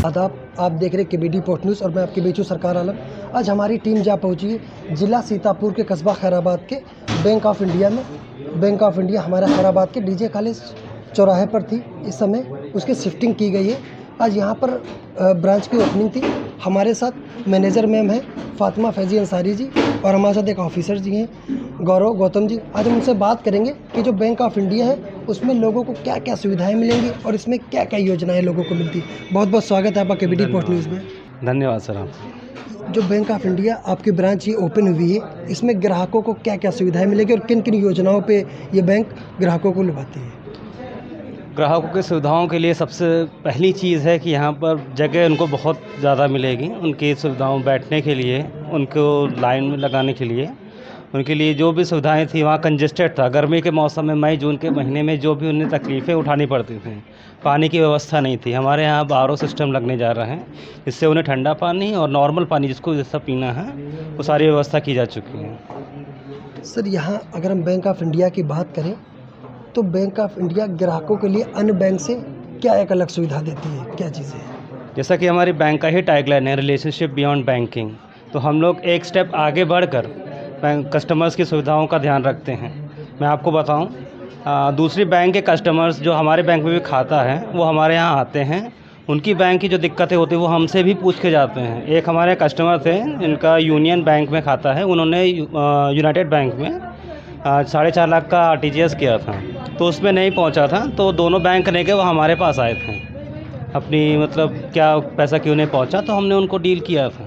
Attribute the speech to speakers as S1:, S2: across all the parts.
S1: आदाब, आप देख रहे केबीडी पोस्ट न्यूज़ और मैं आपके बीच हूँ सरकार आलम। आज हमारी टीम जा पहुँची है ज़िला सीतापुर के कस्बा खैराबाद के बैंक ऑफ इंडिया में। बैंक ऑफ इंडिया हमारा खैराबाद के डीजे कॉलेज चौराहे पर थी, इस समय उसकी शिफ्टिंग की गई है। आज यहाँ पर ब्रांच की ओपनिंग थी। हमारे साथ मैनेजर मैम है फातिमा फैज़ी अंसारी जी और हमारे साथ एक ऑफिसर जी हैं गौरव गौतम जी। आज हम उनसे बात करेंगे कि जो बैंक ऑफ इंडिया है उसमें लोगों को क्या क्या सुविधाएं मिलेंगी और इसमें क्या क्या योजनाएं लोगों को मिलती। बहुत बहुत स्वागत है आपका केबीडी पोस्ट न्यूज़ में।
S2: धन्यवाद सर। आप
S1: जो बैंक ऑफ इंडिया आपकी ब्रांच ये ओपन हुई है, इसमें ग्राहकों को क्या क्या सुविधाएं मिलेगी और किन किन योजनाओं पे ये बैंक ग्राहकों को लुभाती है?
S2: ग्राहकों की सुविधाओं के लिए सबसे पहली चीज़ है कि यहाँ पर जगह उनको बहुत ज़्यादा मिलेगी। उनकी सुविधाओं बैठने के लिए, उनको लाइन में लगाने के लिए, उनके लिए जो भी सुविधाएं थी वहाँ कंजेस्टेड था। गर्मी के मौसम में मई जून के महीने में जो भी उन्हें तकलीफ़ें उठानी पड़ती थी, पानी की व्यवस्था नहीं थी। हमारे यहाँ RO सिस्टम लगने जा रहे हैं, इससे उन्हें ठंडा पानी और नॉर्मल पानी जिसको जैसा पीना है वो सारी व्यवस्था की जा चुकी है।
S1: सर, यहाँ अगर हम बैंक ऑफ इंडिया की बात करें तो बैंक ऑफ इंडिया ग्राहकों के लिए अन्य बैंक से क्या एक अलग सुविधा देती है, क्या चीज़ें हैं?
S2: जैसा कि हमारी बैंक का ही टैगलाइन है, रिलेशनशिप बियॉन्ड बैंकिंग, तो हम लोग एक स्टेप आगे बढ़कर बैंक कस्टमर्स की सुविधाओं का ध्यान रखते हैं। मैं आपको बताऊं, दूसरी बैंक के कस्टमर्स जो हमारे बैंक में भी खाता है वो हमारे यहाँ आते हैं। उनकी बैंक की जो दिक्कतें होती हैं वो हमसे भी पूछ के जाते हैं। एक हमारे कस्टमर थे, इनका यूनियन बैंक में खाता है, उन्होंने यूनाइटेड बैंक में 4.5 लाख का RTGS किया था, तो उसमें नहीं पहुंचा था, तो दोनों बैंक लेके वो हमारे पास आए थे अपनी मतलब क्या पैसा क्यों नहीं पहुंचा, तो हमने उनको डील किया था।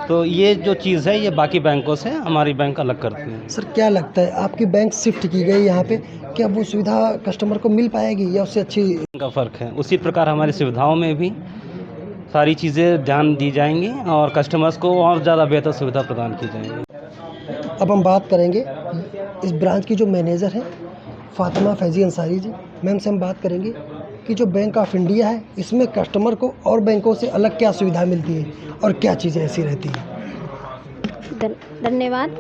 S2: तो ये जो चीज़ है ये बाकी बैंकों से हमारी बैंक अलग करती है।
S1: सर, क्या लगता है आपकी बैंक शिफ्ट की गई यहाँ पे, क्या वो सुविधा कस्टमर को मिल पाएगी या उससे अच्छी
S2: का फ़र्क है? उसी प्रकार हमारी सुविधाओं में भी सारी चीज़ें ध्यान दी जाएंगी और कस्टमर्स को और ज़्यादा बेहतर सुविधा प्रदान की जाएगी।
S1: अब हम बात करेंगे इस ब्रांच की जो मैनेजर हैं फातिमा फैज़ी अंसारी जी, मैम से हम बात करेंगे कि जो बैंक ऑफ इंडिया है इसमें कस्टमर को और बैंकों से अलग क्या सुविधा मिलती है और क्या चीज़ें ऐसी रहती हैं?
S3: धन्यवाद।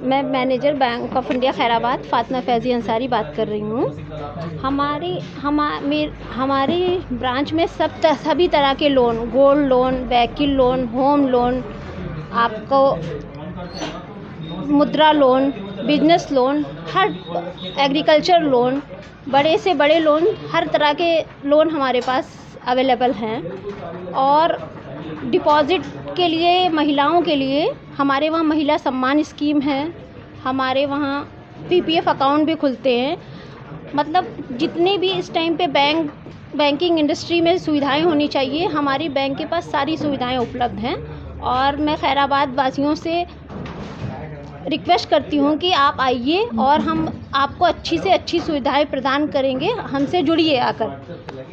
S3: मैं manager bank of India Khairabad Fatima Faizi Ansari बात कर रही हूँ। हमारी ब्रांच में सभी तरह के loan, gold loan, vehicle loan, home loan, आपको मुद्रा लोन, बिजनेस लोन, हर एग्रीकल्चर लोन, बड़े से बड़े लोन, हर तरह के लोन हमारे पास अवेलेबल हैं। और डिपॉज़िट के लिए महिलाओं के लिए हमारे वहाँ महिला सम्मान स्कीम है, हमारे वहाँ PPF अकाउंट भी खुलते हैं। मतलब जितने भी इस टाइम पे बैंकिंग इंडस्ट्री में सुविधाएं होनी चाहिए, हमारी बैंक के पास सारी सुविधाएं उपलब्ध हैं। और मैं खैराबाद वासियों से रिक्वेस्ट करती हूँ कि आप आइए और हम आपको अच्छी से अच्छी सुविधाएं प्रदान करेंगे, हमसे जुड़िए आकर।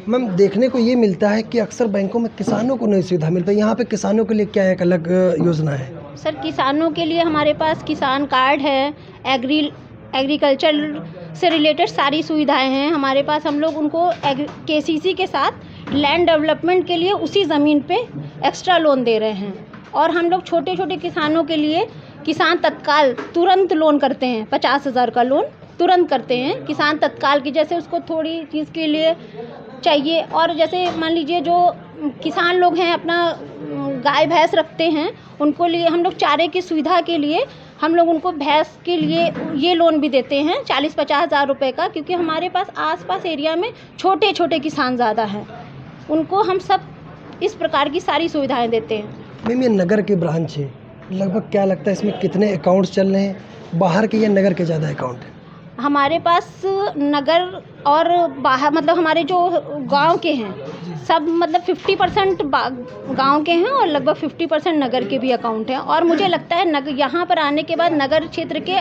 S1: मैम, देखने को ये मिलता है कि अक्सर बैंकों में किसानों को नहीं सुविधा मिल पाई, यहाँ पे किसानों के लिए क्या एक अलग योजना है?
S3: सर, किसानों के लिए हमारे पास किसान कार्ड है, एग्रीकल्चर से रिलेटेड सारी सुविधाएं हैं हमारे पास। हम लोग उनको KCC के साथ लैंड डेवलपमेंट के लिए उसी ज़मीन पे एक्स्ट्रा लोन दे रहे हैं। और हम लोग छोटे छोटे किसानों के लिए किसान तत्काल तुरंत लोन करते हैं, 50,000 का लोन तुरंत करते हैं किसान तत्काल की। जैसे उसको थोड़ी चीज़ के लिए चाहिए, और जैसे मान लीजिए जो किसान लोग हैं अपना गाय भैंस रखते हैं, उनको लिए हम लोग चारे की सुविधा के लिए हम लोग उनको भैंस के लिए ये लोन भी देते हैं 40-50 हज़ार रुपये का, क्योंकि हमारे पास आसपास एरिया में छोटे छोटे किसान ज़्यादा हैं, उनको हम सब इस प्रकार की सारी सुविधाएं देते हैं।
S1: मैम, ये नगर की ब्रांच है, लगभग क्या लगता है इसमें कितने अकाउंट्स चल रहे हैं, बाहर के या नगर के ज़्यादा अकाउंट हैं?
S3: हमारे पास नगर और बाहर मतलब हमारे जो गांव के हैं सब मतलब 50% गांव के हैं और लगभग 50% नगर के भी अकाउंट हैं। और मुझे लगता है यहाँ पर आने के बाद नगर क्षेत्र के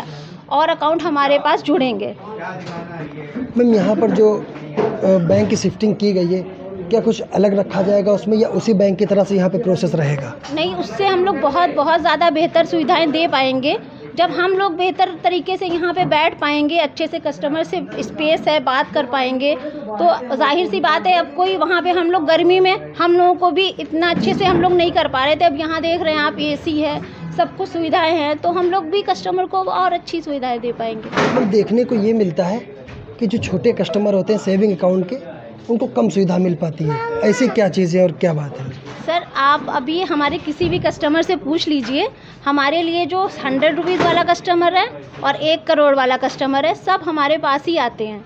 S3: और अकाउंट हमारे पास जुड़ेंगे।
S1: मैम, यहाँ पर जो बैंक की शिफ्टिंग की गई है, क्या कुछ अलग रखा जाएगा उसमें या उसी बैंक की तरह से यहाँ पे प्रोसेस रहेगा?
S3: नहीं, उससे हम लोग बहुत ज़्यादा बेहतर सुविधाएं दे पाएंगे। जब हम लोग बेहतर तरीके से यहाँ पे बैठ पाएंगे, अच्छे से कस्टमर से स्पेस है बात कर पाएंगे, तो जाहिर सी बात है अब कोई वहाँ पे हम लोग गर्मी में हम लोगों को भी इतना अच्छे से हम लोग नहीं कर पा रहे थे। अब यहाँ देख रहे हैं आप, AC है, सब कुछ सुविधाएं हैं, तो हम लोग भी कस्टमर को और अच्छी सुविधाएं दे पाएंगे।
S1: देखने को ये मिलता है कि जो छोटे कस्टमर होते हैं सेविंग अकाउंट के, उनको कम सुविधा मिल पाती है। ऐसी क्या चीज़ें और क्या बात है?
S3: सर, आप अभी हमारे किसी भी कस्टमर से पूछ लीजिए, हमारे लिए जो 100 रुपीज़ वाला कस्टमर है और 1 करोड़ वाला कस्टमर है, सब हमारे पास ही आते हैं।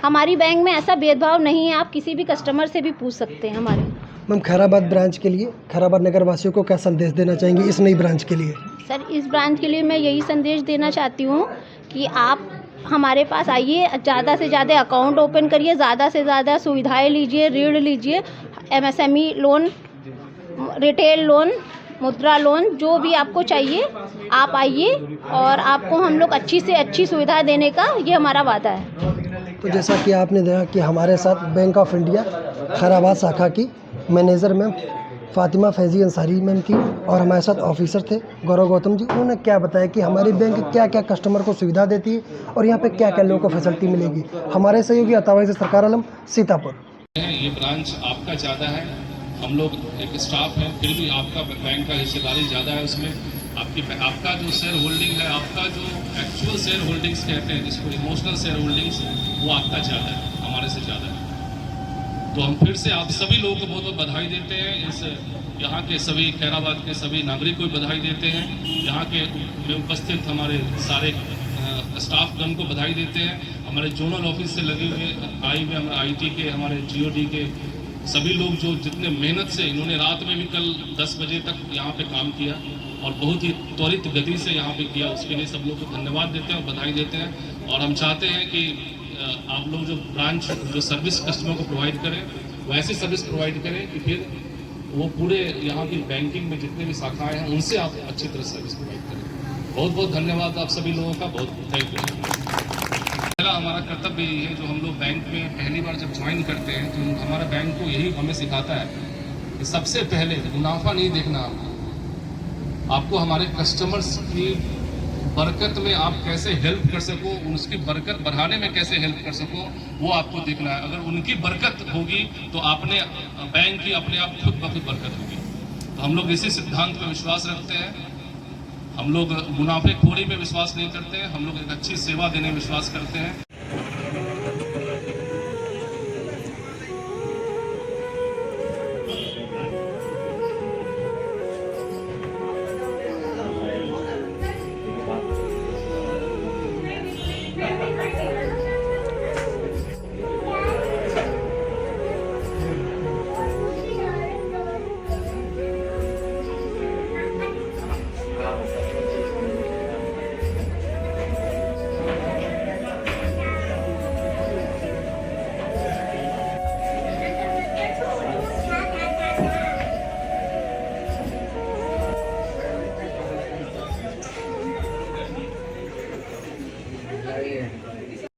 S3: हमारी बैंक में ऐसा भेदभाव नहीं है, आप किसी भी कस्टमर से भी पूछ सकते हैं हमारे।
S1: मैम, खैराबाद ब्रांच के लिए, खैराबाद नगर वासियों को क्या संदेश देना चाहेंगी इस नई ब्रांच के लिए?
S3: सर, इस ब्रांच के लिए मैं यही संदेश देना चाहती हूँ कि आप हमारे पास आइए, ज़्यादा से ज़्यादा अकाउंट ओपन करिए, ज़्यादा से ज़्यादा सुविधाएं लीजिए, ऋण लीजिए, MSME लोन, रिटेल लोन, मुद्रा लोन, जो भी आपको चाहिए आप आइए और आपको हम लोग अच्छी से अच्छी सुविधा देने का ये हमारा वादा है।
S1: तो जैसा कि आपने देखा कि हमारे साथ बैंक ऑफ इंडिया खैराबाद शाखा की manager ma'am Fatima Faizi Ansari ma'am थी और हमारे साथ ऑफिसर थे गौरव गौतम जी। उन्होंने क्या बताया कि हमारी बैंक क्या क्या कस्टमर को सुविधा देती है और यहाँ पे क्या क्या लोगों को फैसिलिटी मिलेगी। हमारे सहयोगी अतावाई से सरकार आलम, सीतापुर।
S4: ये ब्रांच आपका ज़्यादा है, हम लोग एक स्टाफ है, फिर भी आपका बैंक का हिस्सेदारी ज़्यादा है उसमें। आपका जो शेयर होल्डिंग है, आपका जो एक्चुअल शेयर होल्डिंग्स कहते हैं जिसको इमोशनल शेयर होल्डिंग्स, वो आपका ज़्यादा है, हमारे से ज़्यादा है। तो हम फिर से आप सभी लोगों को बहुत बहुत बधाई देते हैं। इस यहाँ के सभी खैराबाद के सभी नागरिक को बधाई देते हैं। यहाँ के में उपस्थित हमारे सारे स्टाफ गण को बधाई देते हैं। हमारे जोनल ऑफिस से लगे हुए हमारे IT के, हमारे GOD के सभी लोग जो जितने मेहनत से, इन्होंने रात में भी कल 10 बजे तक यहाँ पे काम किया और बहुत ही त्वरित गति से यहाँ पे किया, उसके लिए सब लोग को धन्यवाद देते हैं और बधाई देते हैं। और हम चाहते हैं कि आप लोग जो ब्रांच जो सर्विस कस्टमर को प्रोवाइड करें, वैसी सर्विस प्रोवाइड करें कि फिर वो पूरे यहाँ की बैंकिंग में जितने भी शाखाएँ हैं उनसे आप अच्छी तरह सर्विस प्रोवाइड करें। बहुत बहुत धन्यवाद आप सभी लोगों का, बहुत थैंक यू। पहला हमारा कर्तव्य यही है, जो हम लोग बैंक में पहली बार जब ज्वाइन करते हैं तो हमारा बैंक को यही हमें सिखाता है कि सबसे पहले मुनाफा नहीं देखना, आपको हमारे कस्टमर्स की बरकत में आप कैसे हेल्प कर सको, उसकी बरकत बढ़ाने में कैसे हेल्प कर सको, वो आपको देखना है। अगर उनकी बरकत होगी तो आपने बैंक की अपने आप खुद ब खुद बरकत होगी। तो हम लोग इसी सिद्धांत पर विश्वास रखते हैं। हम लोग मुनाफेखोरी में विश्वास नहीं करते हैं, हम लोग एक अच्छी सेवा देने में विश्वास करते हैं।